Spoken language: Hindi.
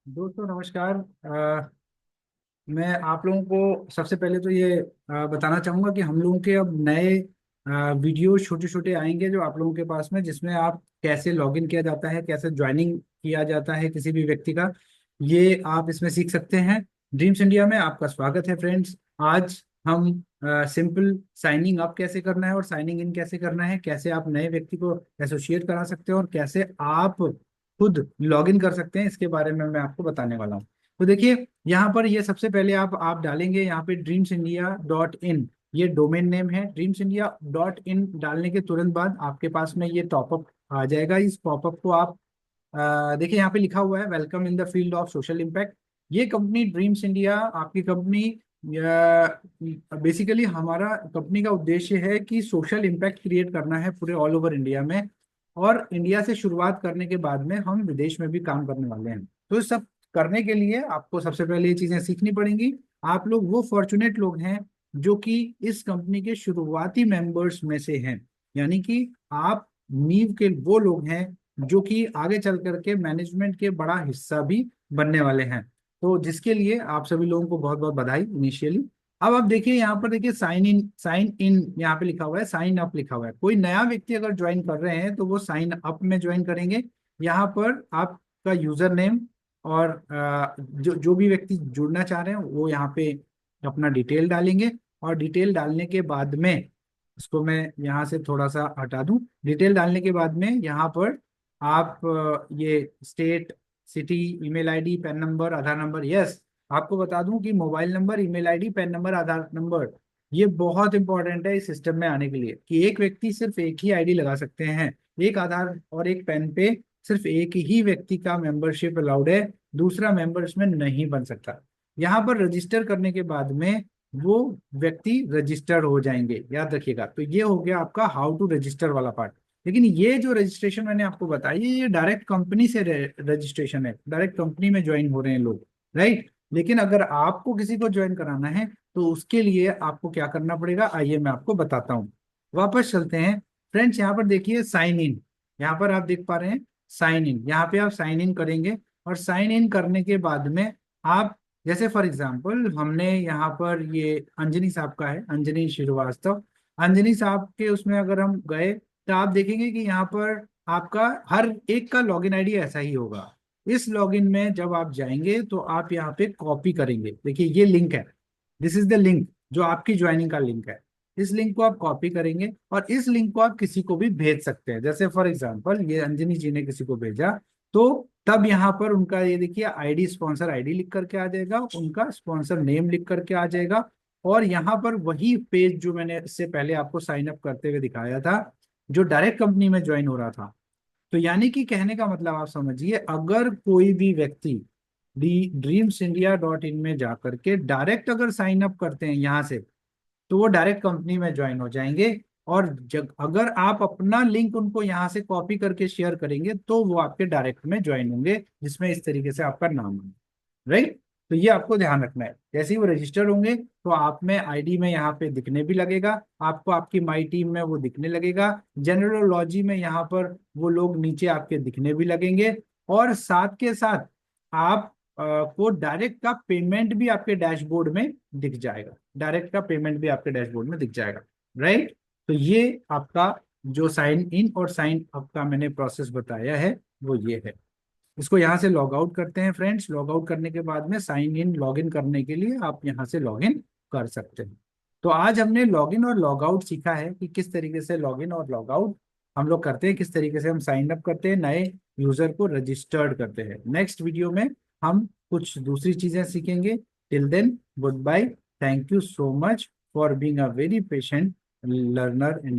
दोस्तों नमस्कार। मैं आप लोगों को सबसे पहले तो ये बताना चाहूँगा कि हम लोगों के अब नए वीडियो छोटे छोटे आएंगे जो आप लोगों के पास में, जिसमें आप कैसे लॉगिन किया जाता है, कैसे ज्वाइनिंग किया जाता है किसी भी व्यक्ति का, ये आप इसमें सीख सकते हैं। ड्रीम्स इंडिया में आपका स्वागत है फ्रेंड्स। आज हम सिंपल साइनिंग अप कैसे करना है और साइनिंग इन कैसे करना है, कैसे आप नए व्यक्ति को एसोसिएट करा सकते हैं और कैसे आप खुद लॉगिन कर सकते हैं, इसके बारे में मैं आपको बताने वाला हूँ। तो देखिए, यहाँ पर ये सबसे पहले आप डालेंगे यहाँ पे dreamsindia.in, ये डोमेन नेम है। dreamsindia.in डालने के तुरंत बाद आपके पास में ये टॉपअप आ जाएगा। इस पॉपअप को आप देखिए, यहाँ पे लिखा हुआ है welcome in the field of social impact. ये कंपनी ड्रीम्स इंडिया आपकी कंपनी, बेसिकली हमारा कंपनी का उद्देश्य है कि सोशल इम्पैक्ट क्रिएट करना है पूरे ऑल ओवर इंडिया में, और इंडिया से शुरुआत करने के बाद में हम विदेश में भी काम करने वाले हैं। तो इस सब करने के लिए आपको सबसे पहले ये चीजें सीखनी पड़ेंगी। आप लोग वो फॉर्चुनेट लोग हैं जो कि इस कंपनी के शुरुआती मेंबर्स में से हैं, यानी कि आप नींव के वो लोग हैं जो कि आगे चल करके मैनेजमेंट के बड़ा हिस्सा भी बनने वाले हैं। तो जिसके लिए आप सभी लोगों को बहुत बहुत बधाई इनिशियली। अब आप देखिए, यहाँ पर देखिए साइन इन यहाँ पे लिखा हुआ है, साइन अप लिखा हुआ है। कोई नया व्यक्ति अगर ज्वाइन कर रहे हैं तो वो साइन अप में ज्वाइन करेंगे। यहाँ पर आपका यूजर नेम और जो जो भी व्यक्ति जुड़ना चाह रहे हैं वो यहाँ पे अपना डिटेल डालेंगे। और डिटेल डालने के बाद में, इसको मैं यहाँ से थोड़ा सा हटा दूं, डिटेल डालने के बाद में यहाँ पर आप ये state, city, email ID, PAN number, Aadhaar number, yes. आपको बता दूं कि mobile number, email ID, PAN number, Aadhaar number, ये बहुत इंपॉर्टेंट है इस सिस्टम में आने के लिए, कि एक व्यक्ति सिर्फ एक ही आईडी लगा सकते हैं। एक आधार और एक पैन पे सिर्फ एक ही व्यक्ति का मेंबरशिप अलाउड है, दूसरा मेंबर इसमें नहीं बन सकता। यहाँ पर रजिस्टर करने के बाद में वो व्यक्ति रजिस्टर्ड हो जाएंगे, याद रखिएगा। तो ये हो गया आपका हाउ टू रजिस्टर वाला पार्ट। लेकिन ये जो रजिस्ट्रेशन मैंने आपको बताई है, ये डायरेक्ट कंपनी से रजिस्ट्रेशन है, डायरेक्ट कंपनी में ज्वाइन हो रहे हैं लोग, राइट। लेकिन अगर आपको किसी को ज्वाइन कराना है तो उसके लिए आपको क्या करना पड़ेगा, आइए मैं आपको बताता हूँ। वापस चलते हैं फ्रेंड्स। यहाँ पर देखिए साइन इन, यहाँ पर आप देख पा रहे हैं साइन इन, यहाँ पे आप साइन इन करेंगे। और साइन इन करने के बाद में आप, जैसे फॉर एग्जांपल हमने यहाँ पर ये अंजनी साहब का है, अंजनी श्रीवास्तव, अंजनी साहब के उसमें अगर हम गए तो आप देखेंगे कि यहाँ पर आपका हर एक का लॉगिन आईडी ऐसा ही होगा। इस लॉगिन में जब आप जाएंगे तो आप यहाँ पे कॉपी करेंगे। देखिए ये लिंक है, दिस इज द लिंक जो आपकी ज्वाइनिंग का लिंक है। इस लिंक को आप कॉपी करेंगे और इस लिंक को आप किसी को भी भेज सकते हैं। जैसे फॉर एग्जांपल ये अंजनी जी ने किसी को भेजा, तो तब यहाँ पर उनका ये देखिए आईडी, स्पॉन्सर आईडी लिख करके आ जाएगा, उनका स्पॉन्सर नेम लिख करके आ जाएगा। और यहाँ पर वही पेज जो मैंने इससे पहले आपको साइन अप करते हुए दिखाया था, जो डायरेक्ट कंपनी में ज्वाइन हो रहा था। तो यानी कि कहने का मतलब आप समझिए, अगर कोई भी व्यक्ति dreamsindia.in में जाकर के डायरेक्ट अगर साइन अप करते हैं यहाँ से, तो वो डायरेक्ट कंपनी में ज्वाइन हो जाएंगे। और जब अगर आप अपना लिंक उनको यहाँ से कॉपी करके शेयर करेंगे तो वो आपके डायरेक्ट में ज्वाइन होंगे, जिसमें इस तरीके से आपका नाम है, राइट। तो ये आपको ध्यान रखना है। जैसे ही वो रजिस्टर होंगे तो आप में आईडी में यहाँ पे दिखने भी लगेगा, आपको आपकी माई टीम में वो दिखने लगेगा, जनरलॉजी में यहाँ पर वो लोग नीचे आपके दिखने भी लगेंगे। और साथ के साथ आप को डायरेक्ट का पेमेंट भी आपके डैशबोर्ड में दिख जाएगा, डायरेक्ट का पेमेंट भी आपके डैशबोर्ड में दिख जाएगा, राइट। तो ये आपका जो साइन इन और साइन अप का मैंने प्रोसेस बताया है वो ये है। इसको यहाँ से लॉग आउट करते हैं फ्रेंड्स। लॉग आउट करने के बाद में साइन इन, लॉग इन करने के लिए आप यहाँ से लॉग इन कर सकते हैं। तो आज हमने लॉग इन और लॉग आउट सीखा है कि किस तरीके से लॉग इन और लॉग आउट हम लोग करते हैं, किस तरीके से हम साइन अप करते हैं, नए यूजर को रजिस्टर्ड करते हैं। नेक्स्ट वीडियो में हम कुछ दूसरी चीजें सीखेंगे। Till then, good bye. Thank you so much for being a very patient learner and